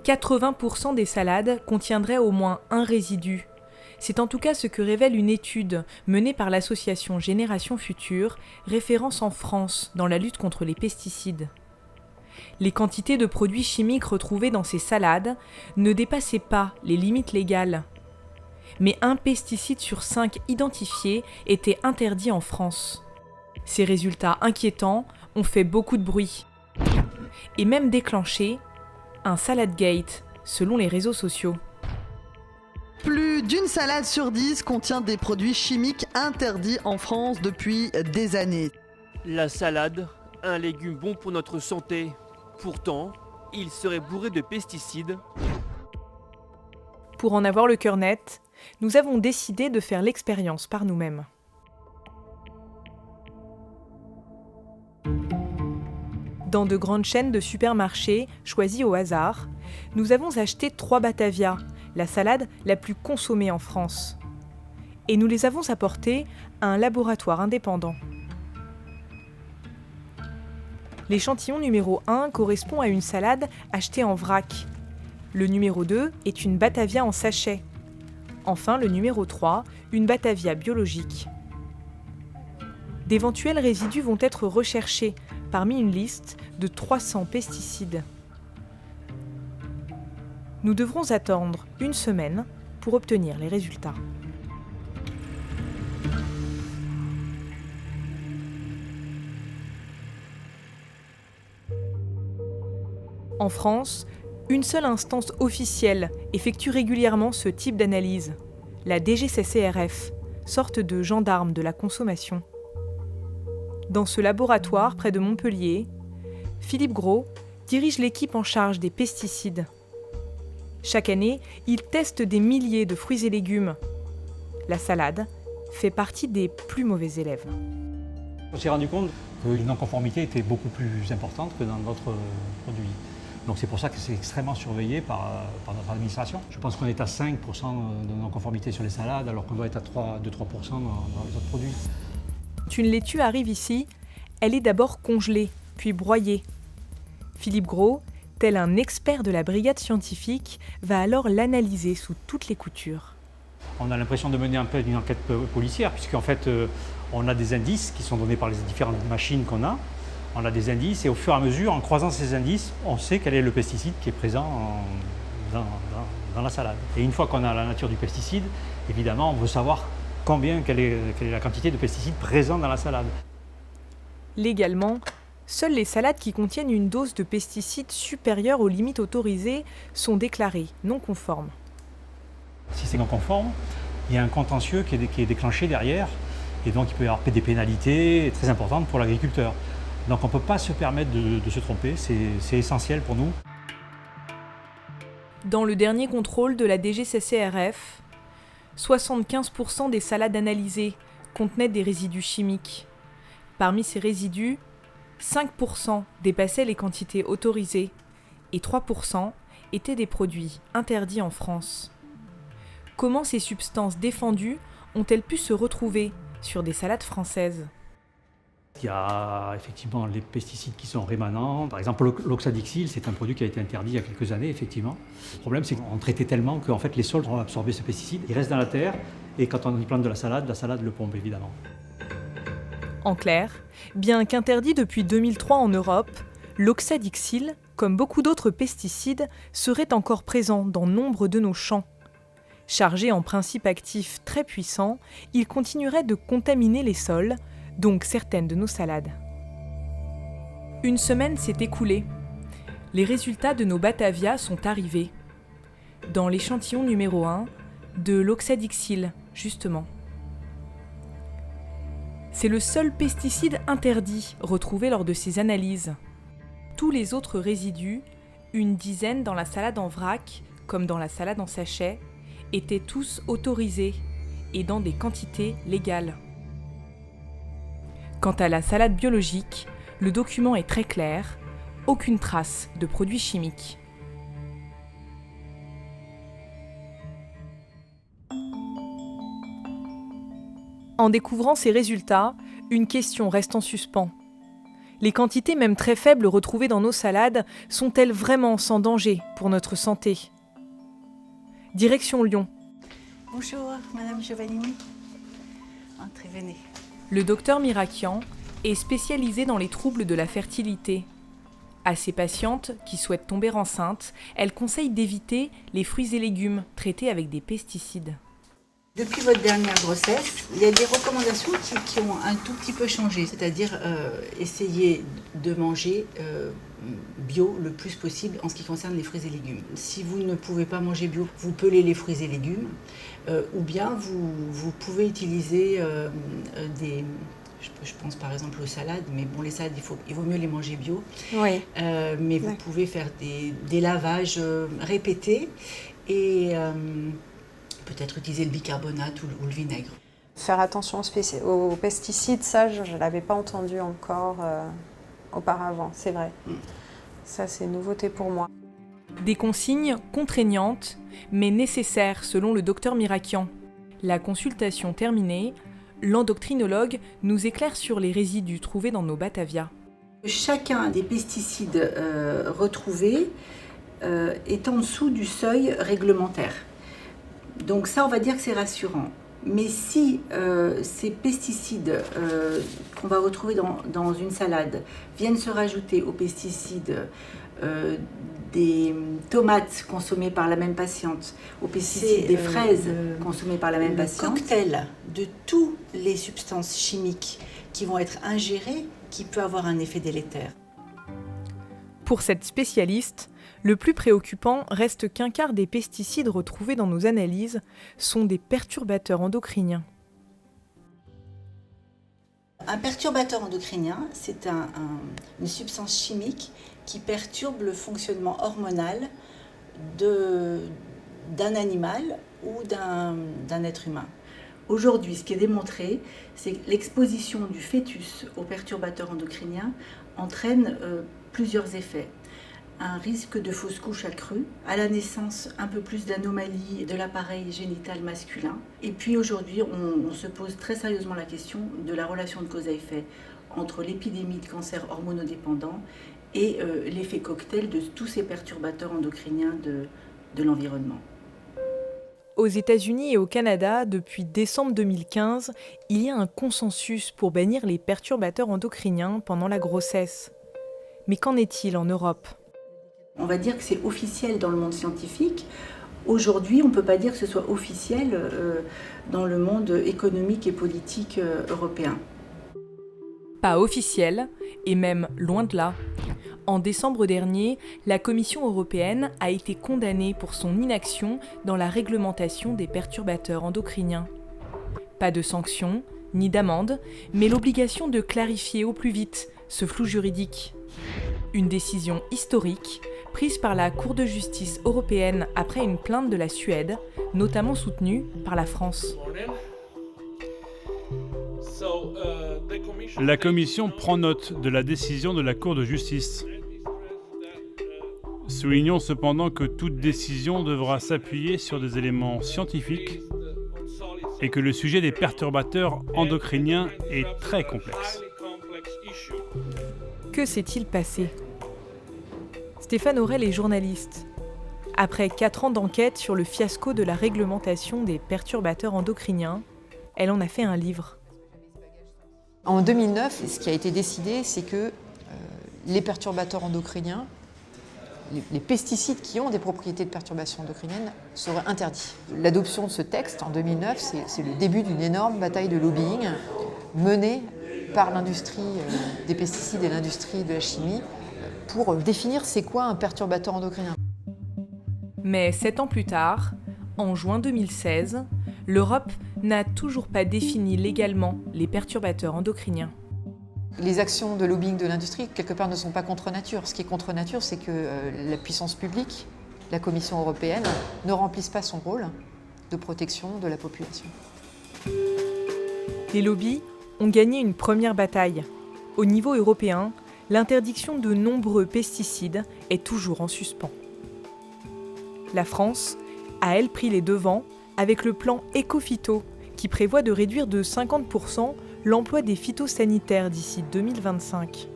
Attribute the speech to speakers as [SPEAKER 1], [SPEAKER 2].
[SPEAKER 1] 80% des salades contiendraient au moins un résidu. C'est en tout cas ce que révèle une étude menée par l'association Génération Future, référence en France dans la lutte contre les pesticides. Les quantités de produits chimiques retrouvés dans ces salades ne dépassaient pas les limites légales. Mais un pesticide sur 5 identifiés était interdit en France. Ces résultats inquiétants ont fait beaucoup de bruit et même déclenché un Saladgate selon les réseaux sociaux.
[SPEAKER 2] Plus d'une salade sur 10 contient des produits chimiques interdits en France depuis des années.
[SPEAKER 3] La salade, un légume bon pour notre santé. Pourtant, il serait bourré de pesticides.
[SPEAKER 1] Pour en avoir le cœur net, nous avons décidé de faire l'expérience par nous-mêmes. Dans de grandes chaînes de supermarchés choisies au hasard, nous avons acheté 3 Batavia, la salade la plus consommée en France. Et nous les avons apportés à un laboratoire indépendant. L'échantillon numéro 1 correspond à une salade achetée en vrac. Le numéro 2 est une Batavia en sachet. Enfin, le numéro 3, une Batavia biologique. D'éventuels résidus vont être recherchés parmi une liste de 300 pesticides. Nous devrons attendre une semaine pour obtenir les résultats. En France, une seule instance officielle effectue régulièrement ce type d'analyse, la DGCCRF, sorte de gendarme de la consommation. Dans ce laboratoire près de Montpellier, Philippe Gros dirige l'équipe en charge des pesticides. Chaque année, il teste des milliers de fruits et légumes. La salade fait partie des plus mauvais élèves.
[SPEAKER 4] On s'est rendu compte que les non-conformités étaient beaucoup plus importantes que dans d'autres produits. Donc c'est pour ça que c'est extrêmement surveillé par notre administration. Je pense qu'on est à 5% de non-conformité sur les salades, alors qu'on doit être à 2-3% dans les autres produits.
[SPEAKER 1] Quand une laitue arrive ici, elle est d'abord congelée, puis broyée. Philippe Gros, tel un expert de la brigade scientifique, va alors l'analyser sous toutes les coutures.
[SPEAKER 4] On a l'impression de mener un peu une enquête policière, puisqu'en fait, on a des indices qui sont donnés par les différentes machines qu'on a. On a des indices et au fur et à mesure, en croisant ces indices, on sait quel est le pesticide qui est présent dans la salade. Et une fois qu'on a la nature du pesticide, évidemment, on veut savoir quelle est la quantité de pesticides présents dans la salade.
[SPEAKER 1] Légalement, seules les salades qui contiennent une dose de pesticides supérieure aux limites autorisées sont déclarées non conformes.
[SPEAKER 4] Si c'est non conforme, il y a un contentieux qui est déclenché derrière, et donc il peut y avoir des pénalités très importantes pour l'agriculteur. Donc on ne peut pas se permettre de se tromper, c'est essentiel pour nous.
[SPEAKER 1] Dans le dernier contrôle de la DGCCRF, 75% des salades analysées contenaient des résidus chimiques. Parmi ces résidus, 5% dépassaient les quantités autorisées et 3% étaient des produits interdits en France. Comment ces substances défendues ont-elles pu se retrouver sur des salades françaises ?
[SPEAKER 4] Il y a effectivement les pesticides qui sont rémanents. Par exemple, l'oxadixyl, c'est un produit qui a été interdit il y a quelques années, effectivement. Le problème, c'est qu'on traitait tellement qu'en fait, les sols ont absorbé ce pesticide. Il reste dans la terre et quand on y plante de la salade le pompe, évidemment.
[SPEAKER 1] En clair, bien qu'interdit depuis 2003 en Europe, l'oxadixyl, comme beaucoup d'autres pesticides, serait encore présent dans nombre de nos champs. Chargé en principes actifs très puissants, il continuerait de contaminer les sols, donc certaines de nos salades. Une semaine s'est écoulée. Les résultats de nos Batavia sont arrivés. Dans l'échantillon numéro 1, de l'oxadixyl, justement. C'est le seul pesticide interdit retrouvé lors de ces analyses. Tous les autres résidus, une dizaine dans la salade en vrac, comme dans la salade en sachet, étaient tous autorisés et dans des quantités légales. Quant à la salade biologique, le document est très clair, aucune trace de produits chimiques. En découvrant ces résultats, une question reste en suspens. Les quantités même très faibles retrouvées dans nos salades sont-elles vraiment sans danger pour notre santé ? Direction Lyon.
[SPEAKER 5] Bonjour, Madame Giovannini. Entrez, venez.
[SPEAKER 1] Le docteur Mirakian est spécialisé dans les troubles de la fertilité. À ses patientes qui souhaitent tomber enceintes, elle conseille d'éviter les fruits et légumes traités avec des pesticides.
[SPEAKER 5] Depuis votre dernière grossesse, il y a des recommandations qui ont un tout petit peu changé, c'est-à-dire essayer de manger bio le plus possible en ce qui concerne les fruits et légumes. Si vous ne pouvez pas manger bio, vous pelez les fruits et légumes, ou bien vous pouvez utiliser des... Je pense par exemple aux salades, mais bon, les salades, il vaut mieux les manger bio.
[SPEAKER 6] Oui.
[SPEAKER 5] Mais vous pouvez faire des lavages répétés et peut-être utiliser le bicarbonate ou le vinaigre.
[SPEAKER 6] Faire attention aux pesticides, ça, je ne l'avais pas entendu encore auparavant, c'est vrai. Ça, c'est une nouveauté pour moi.
[SPEAKER 1] Des consignes contraignantes, mais nécessaires selon le docteur Mirakian. La consultation terminée, l'endocrinologue nous éclaire sur les résidus trouvés dans nos Batavia.
[SPEAKER 5] Chacun des pesticides retrouvés est en dessous du seuil réglementaire. Donc ça, on va dire que c'est rassurant. Mais si ces pesticides qu'on va retrouver dans une salade viennent se rajouter aux pesticides des tomates consommées par la même patiente, aux pesticides des fraises consommées par la même patiente, le cocktail de toutes les substances chimiques qui vont être ingérées qui peut avoir un effet délétère.
[SPEAKER 1] Pour cette spécialiste, le plus préoccupant reste qu'un quart des pesticides retrouvés dans nos analyses sont des perturbateurs endocriniens.
[SPEAKER 5] Un perturbateur endocrinien, c'est une substance chimique qui perturbe le fonctionnement hormonal d'un animal ou d'un être humain. Aujourd'hui, ce qui est démontré, c'est que l'exposition du fœtus aux perturbateurs endocriniens entraîne plusieurs effets. Un risque de fausse couche accru, à la naissance un peu plus d'anomalies de l'appareil génital masculin. Et puis aujourd'hui, on se pose très sérieusement la question de la relation de cause à effet entre l'épidémie de cancer hormonodépendant et l'effet cocktail de tous ces perturbateurs endocriniens de l'environnement.
[SPEAKER 1] Aux États-Unis et au Canada, depuis décembre 2015, il y a un consensus pour bannir les perturbateurs endocriniens pendant la grossesse. Mais qu'en est-il en Europe ?
[SPEAKER 5] On va dire que c'est officiel dans le monde scientifique. Aujourd'hui, on ne peut pas dire que ce soit officiel dans le monde économique et politique européen.
[SPEAKER 1] Pas officiel, et même loin de là. En décembre dernier, la Commission européenne a été condamnée pour son inaction dans la réglementation des perturbateurs endocriniens. Pas de sanctions, ni d'amende, mais l'obligation de clarifier au plus vite ce flou juridique. Une décision historique prise par la Cour de justice européenne après une plainte de la Suède, notamment soutenue par la France.
[SPEAKER 7] La Commission prend note de la décision de la Cour de justice. Soulignons cependant que toute décision devra s'appuyer sur des éléments scientifiques et que le sujet des perturbateurs endocriniens est très complexe.
[SPEAKER 1] Que s'est-il passé ? Stéphane Aurel est journaliste. Après 4 ans d'enquête sur le fiasco de la réglementation des perturbateurs endocriniens, elle en a fait un livre.
[SPEAKER 8] En 2009, ce qui a été décidé, c'est que les perturbateurs endocriniens, les pesticides qui ont des propriétés de perturbation endocrinienne seraient interdits. L'adoption de ce texte en 2009, c'est le début d'une énorme bataille de lobbying menée par l'industrie des pesticides et l'industrie de la chimie pour définir c'est quoi un perturbateur endocrinien.
[SPEAKER 1] Mais 7 ans plus tard, en juin 2016, l'Europe n'a toujours pas défini légalement les perturbateurs endocriniens.
[SPEAKER 8] Les actions de lobbying de l'industrie, quelque part, ne sont pas contre nature. Ce qui est contre nature, c'est que la puissance publique, la Commission européenne, ne remplisse pas son rôle de protection de la population.
[SPEAKER 1] Les lobbies ont gagné une première bataille. Au niveau européen, l'interdiction de nombreux pesticides est toujours en suspens. La France a, elle, pris les devants avec le plan Ecophyto, qui prévoit de réduire de 50% l'emploi des phytosanitaires d'ici 2025.